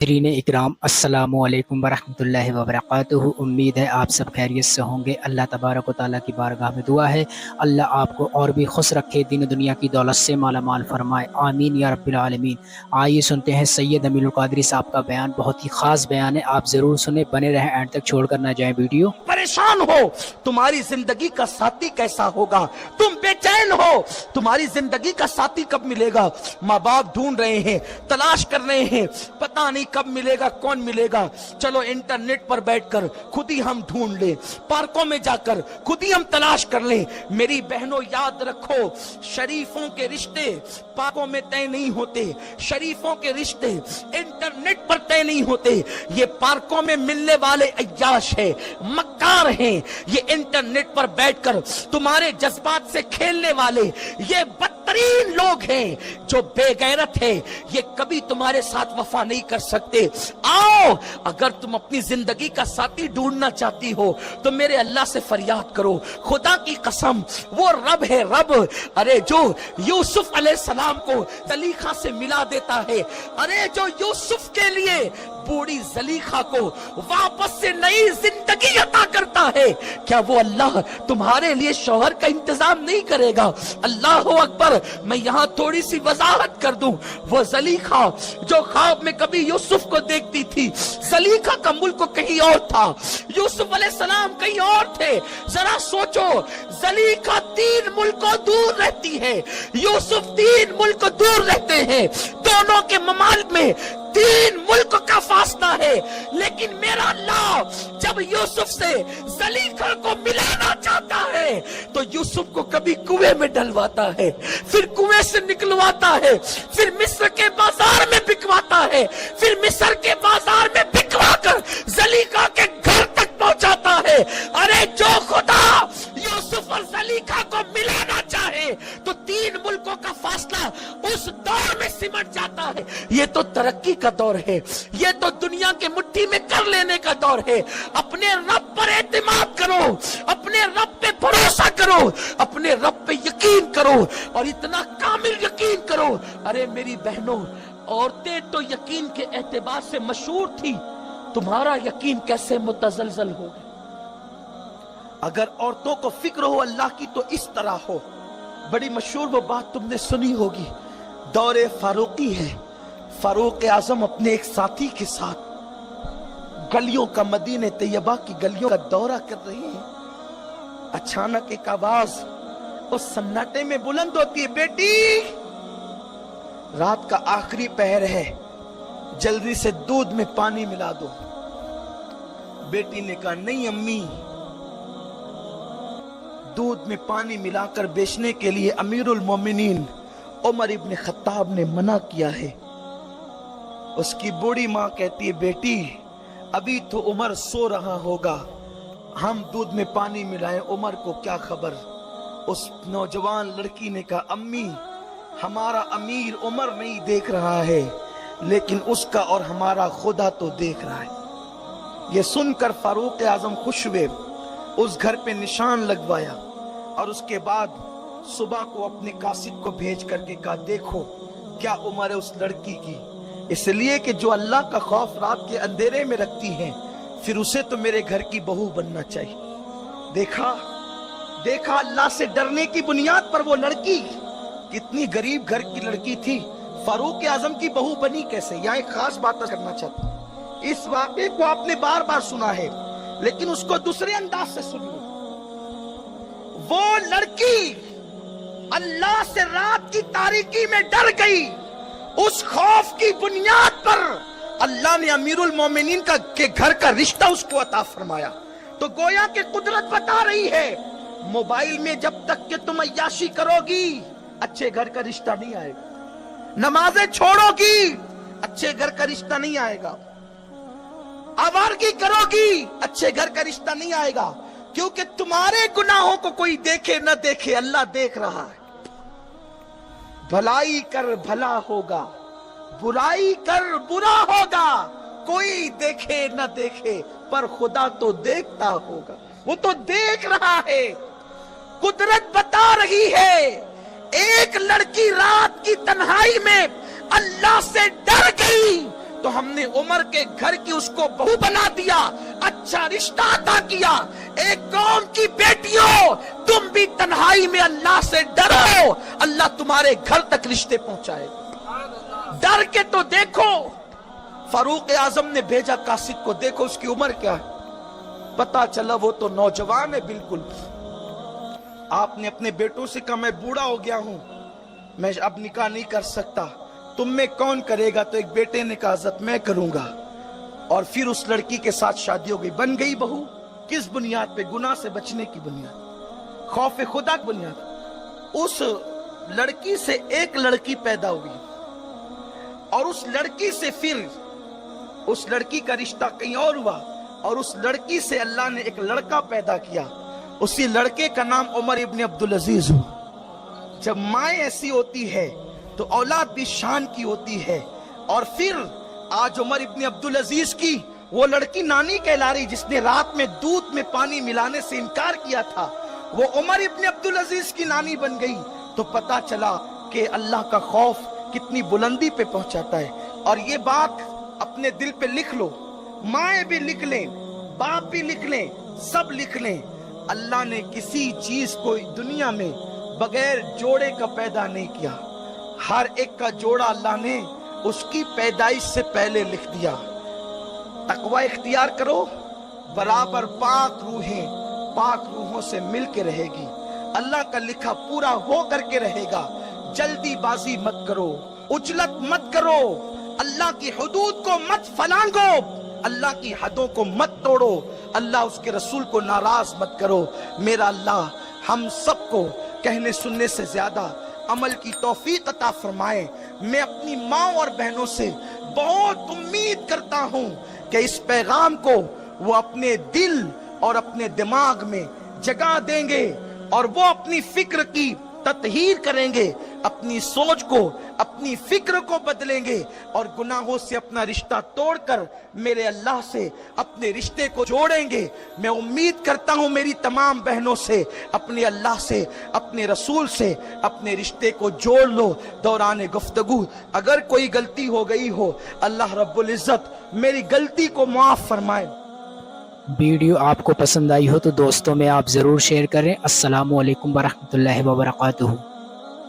नाज़रीन इकराम अस्सलामु अलैकुम वरहमतुल्लाहि वबरकातुहू। उम्मीद है आप सब खैरियत से होंगे। अल्लाह तबारक व तआला की बारगाह में दुआ है अल्लाह आपको और भी खुश रखे, दिन दुनिया की दौलत से माला माल फरमाए, आमीन या रब्बिल आलमीन। आइए सुनते हैं सैयद अमीरुल कादरी साहब का बयान। बहुत ही खास बयान है, आप ज़रूर सुने, बने रहें एंड तक, छोड़ कर ना जाएं वीडियो। परेशान हो, तुम्हारी जिंदगी का साथी कैसा होगा? तुम बेचैन हो, तुम्हारी जिंदगी का साथी कब मिलेगा? माँ बाप ढूंढ रहे हैं, तलाश कर रहे हैं, पता नहीं कब मिलेगा, कौन मिलेगा। चलो इंटरनेट पर बैठकर खुद ही हम ढूंढ लें, पार्कों में जाकर खुद ही हम तलाश कर लें। मेरी बहनों याद रखो, शरीफों के रिश्ते पार्कों में तय नहीं होते, शरीफों के रिश्ते इंटरनेट पर तय नहीं होते। ये पार्कों में मिलने वाले अय्याश है, मक्कार हैं। ये इंटरनेट पर बैठकर तुम्हारे जज्बात से खेलने वाले ये बदतरीन लोग हैं जो बेगैरत है। ये कभी तुम्हारे साथ वफा नहीं कर सकते। आओ, अगर तुम अपनी जिंदगी का साथी ढूंढना चाहती हो तो मेरे अल्लाह से फरियाद करो। खुदा की कसम, वो रब है, रब। अरे जो यूसुफ अलैहिस्सलाम को जलीखा से मिला देता है, अरे जो यूसुफ के लिए बूढ़ी जलीखा को वापस से नई जिंदगी अता करता है, क्या वो अल्लाह तुम्हारे लिए शौहर का इंतजाम नहीं करेगा? अल्लाह अकबर। मैं यहाँ थोड़ी सी वजाहत कर दूं। वो जलीखा जो ख्वाब में कभी यूसुफ को देखती थी, जलीखा का मुल्क कहीं और था, यूसुफ अलैहिस्सलाम कहीं और थे। जरा सोचो, जलीखा 3 मुल्कों दूर रहती है, यूसुफ 3 मुल्क दूर रहते हैं। दोनों के ममालिक में 3 मुल्क का फासला है, लेकिन मेरा अल्लाह जब यूसुफ से जलीखा को मिलाना चाहता है तो यूसुफ को कभी कुएं में डलवाता है, फिर कुएं से निकलवाता है, फिर मिस्र के बाजार में बिकवाता है, फिर मिस्र के बाजार में बिकवा कर जलीखा के घर तक पहुंचाता है। अरे जो खुदा यूसुफ और जलीखा को मिलाना चाहे तो 3 मुल्कों का फासला उस दौर में सिमट जाता है। ये तो तरक्की का दौर है, ये तो दुनिया के मुट्ठी में कर लेने का दौर है। अपने रब पर एतमाद करो, अपने रब पे भरोसा करो, अपने रब पे यकीन करो, और इतना कामिल यकीन करो। अरे मेरी बहनों, औरतें तो यकीन के एतबार से मशहूर थी, तुम्हारा यकीन कैसे मुतजलजल हो गया? अगर औरतों को फिक्र हो अल्लाह की तो इस तरह हो। बड़ी मशहूर वो बात तुमने सुनी होगी, दौरे फारूकी है। फारूक आजम अपने एक साथी के साथ गलियों का, मदीने तैयबा की गलियों का दौरा कर रहे हैं। अचानक एक आवाज उस सन्नाटे में बुलंद होती है, बेटी रात का आखिरी पहर है, जल्दी से दूध में पानी मिला दो। बेटी ने कहा, नहीं अम्मी, दूध में पानी मिलाकर बेचने के लिए अमीरुल मोमिनीन उमर इब्न खत्ताब ने मना किया है। उसकी बूढ़ी माँ कहती है, बेटी अभी तो उमर सो रहा होगा, हम दूध में पानी मिलाएं, उमर को क्या खबर। उस नौजवान लड़की ने कहा, अम्मी हमारा अमीर उमर नहीं देख रहा है, लेकिन उसका और हमारा खुदा तो देख रहा है। ये सुनकर फारूक आजम खुश हुए, उस घर पे निशान लगवाया, और उसके बाद सुबह को अपने कासिद को भेज करके कहा, देखो क्या उम्र है उस लड़की की, इसलिए कि जो अल्लाह का खौफ रात के अंधेरे में रखती है, फिर उसे तो मेरे घर की बहू बनना चाहिए। देखा देखा, अल्लाह से डरने की बुनियाद पर वो लड़की कितनी गरीब घर की लड़की थी, फारूक आजम की बहू बनी कैसे। यहाँ एक खास बात करना चाहता हूँ, इस वाक़े को आपने बार बार सुना है, लेकिन उसको दूसरे अंदाज से सुनिए। वो लड़की अल्लाह से रात की तारीकी में डर गई, उस खौफ की बुनियाद पर अल्लाह ने अमीरुल मोमिनीन का के घर का रिश्ता उसको अता फरमाया। तो गोया के कुदरत बता रही है, मोबाइल में जब तक कि तुम अय्याशी करोगी अच्छे घर का रिश्ता नहीं आएगा, नमाजें छोड़ोगी अच्छे घर का रिश्ता नहीं आएगा, आवारगी करोगी अच्छे घर का रिश्ता नहीं आएगा, क्योंकि तुम्हारे गुनाहों को कोई देखे न देखे अल्लाह देख रहा है। भलाई कर भला होगा, बुराई कर बुरा होगा, कोई देखे न देखे पर खुदा तो देखता होगा, वो तो देख रहा है। कुदरत बता रही है, एक लड़की रात की तन्हाई में अल्लाह से डर गई तो हमने उमर के घर की उसको बहू बना दिया, अच्छा रिश्ता अता किया। एक कौम की बेटियों, तुम भी तन्हाई में अल्लाह से डरो, अल्लाह तुम्हारे घर तक रिश्ते पहुंचाएगा। डर के तो देखो। फारूक आजम ने भेजा कासिद को, देखो उसकी उम्र क्या है। पता चला वो तो नौजवान है बिल्कुल। आपने अपने बेटों से कहा मैं बूढ़ा हो गया हूं, मैं अब निकाह नहीं कर सकता, तुम में कौन करेगा? तो एक बेटे ने कहा हज़रत मैं करूंगा। और फिर उस लड़की के साथ शादी हो गई, बन गई बहू। किस बुनियाद पे? गुनाह से बचने की बुनियाद, खौफ खुदा की बुनियाद। उस लड़की से एक लड़की पैदा हुई और उस लड़की से फिर उस लड़की का रिश्ता कहीं और हुआ और उस लड़की से अल्लाह ने एक लड़का पैदा किया। उसी लड़के का नाम उमर इब्न अब्दुल अजीज हुआ। जब माँ ऐसी होती है तो औलाद भी शान की होती है। और फिर आज उमर इब्न अब्दुल अजीज की वो लड़की नानी कहला रही जिसने रात में दूध में पानी मिलाने से इनकार किया था, वो उमर इब्न अब्दुल अजीज की नानी बन गई। तो पता चला कि अल्लाह का खौफ कितनी बुलंदी पे पहुंचाता है। और ये बात अपने दिल पे लिख लो, माए भी लिख लें, बाप भी लिख लें, सब लिख लें। अल्लाह ने किसी चीज को दुनिया में बगैर जोड़े का पैदा नहीं किया। हर एक का जोड़ा अल्लाह ने उसकी पैदाइश से पहले लिख दिया। तकवा इख्तियार करो, बराबर पाक रूहों से मिल के रहेगी। अल्लाह का लिखा पूरा हो करके रहेगा। जल्दीबाजी मत करो, उजलत मत करो, अल्लाह की हुदूद को मत फलांगो, अल्लाह की हदों को मत तोड़ो, अल्लाह उसके रसूल को नाराज मत करो। मेरा अल्लाह हम सबको कहने सुनने से ज्यादा अमल की तौफीक अता फरमाए। मैं अपनी माँ और बहनों से बहुत उम्मीद करता हूँ कि इस पैगाम को वो अपने दिल और अपने दिमाग में जगा देंगे और वो अपनी फिक्र की ततहीर करेंगे, अपनी सोच को, अपनी फिक्र को बदलेंगे और गुनाहों से अपना रिश्ता तोड़कर मेरे अल्लाह से अपने रिश्ते को जोड़ेंगे। मैं उम्मीद करता हूं मेरी तमाम बहनों से, अपने अल्लाह से, अपने रसूल से अपने रिश्ते को जोड़ लो। दौरान गुफ्तगू अगर कोई गलती हो गई हो, अल्लाह रब्बुल इज्जत मेरी गलती को माफ फरमाए। वीडियो आपको पसंद आई हो तो दोस्तों में आप ज़रूर शेयर करें। अस्सलामु अलैकुम वरहमतुल्लाहि वबरकातुहू।